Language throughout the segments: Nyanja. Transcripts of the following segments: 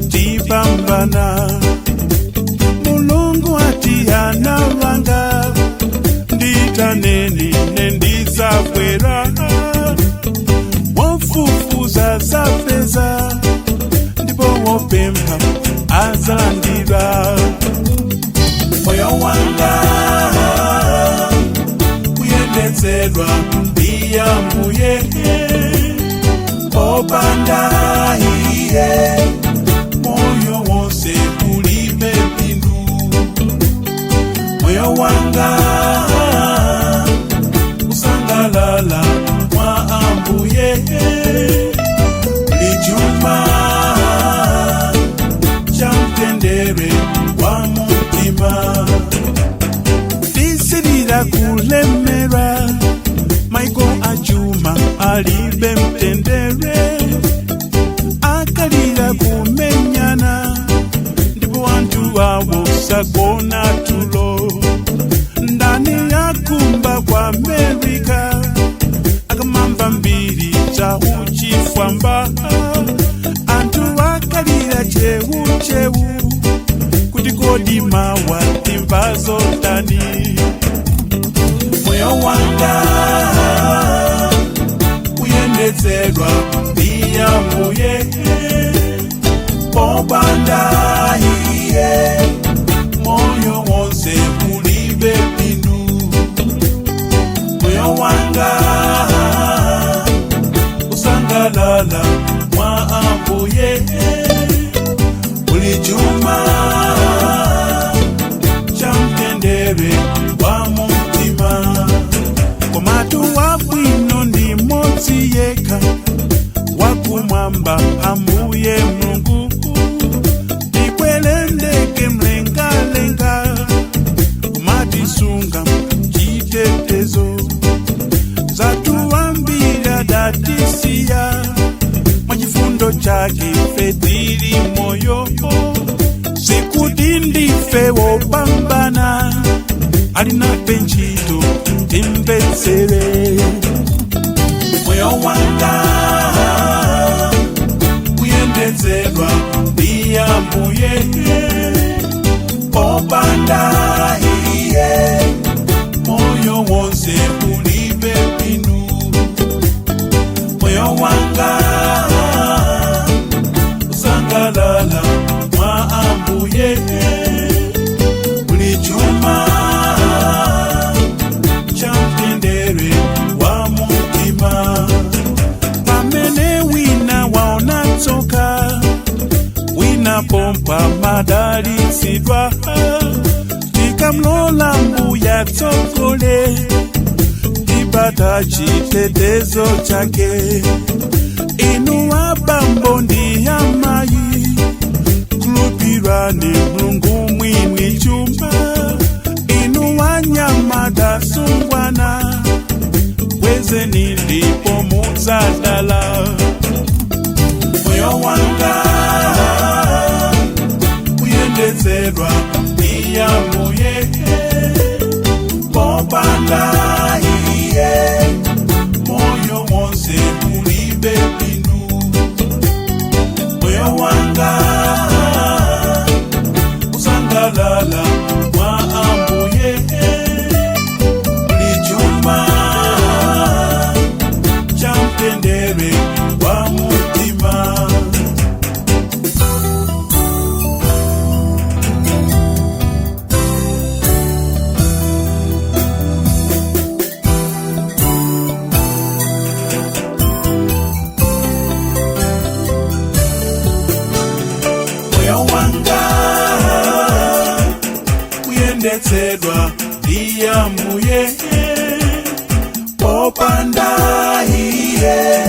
tipambana. Mulungu ati anavanga, nditaneni nendizakwera. Wofufuza zapeza, ndipo wopempha azalandira. Moyo wanga kuyendetsedwa ndi Ambuye, popanda iye moyo wonse ulibe phindu. Moyo wanga usangalala mwa Ambuye, lijuma chamtendere wa mutima. Tisirira kulemera, maiko achuma alibe mtendere. Akalira kumenyana, ndipo wantu wawo sagona tulo. Ndani ya kumba kwa Amerika, akamamba mbiri za uchifwamba. Antu akalira chewu chewu, kuti kodi mawa timbazo tani. Moyo wanga kuyendetsedwa ndi Ambuye, popanda iye moyo wonse ulibe phindu. Moyo wanga usangalala mwa Ambuye, ulijuma chamtendere wa mutima. Komatu wabwino ndi modzi yekha, wakumwamba Ambuye Mulungu. Tikwelendeke mlengalenga, kumatisunga chitetezo. Zatuambira datisiya, mwachifundo chake ife tili moyo. Sikuti ndife wopambana, alinafe ntchito timvetsere. Moyo wanga kuyendetsedwa ndi Ambuye, popanda iye moyo wonse ulibe phindu. Moyo wanga usangalala mwa Ambuye, ulijuma chamtendere wa mutima. Pamene wina waona tsoka, wina pompa madalitsidwa. Tikamlola Mbuya tsogole, tipata chitetezo chake. Inu abambo ndi amayi, khulupirani Mulungu mwini chuma. Inu wanyamata sungwana, kwezeni ndipo mudzadala. Moyo wanga kuyendetsedwa ndi Ambuye, popanda iye moyo wonse ulibe phindu. Moyo wanga usangalala mwa Ambuye, ulijuma chamtendere wa mutima. Moyo wanga kuyendetsedwa ndi Ambuye, popanda iye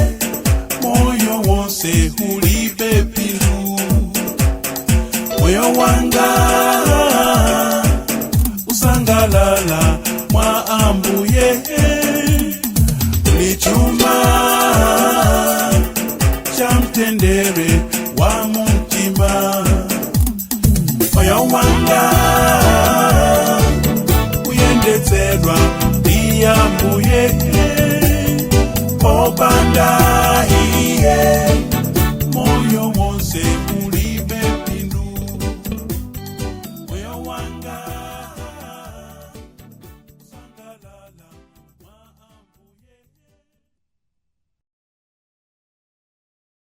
moyo wonse ulibe phindu. Moyo wanga usangalala mwa Ambuye, ulijuma chamtendere wa mutima. Moyo wanga kuyendetsedwa ndi Ambuye,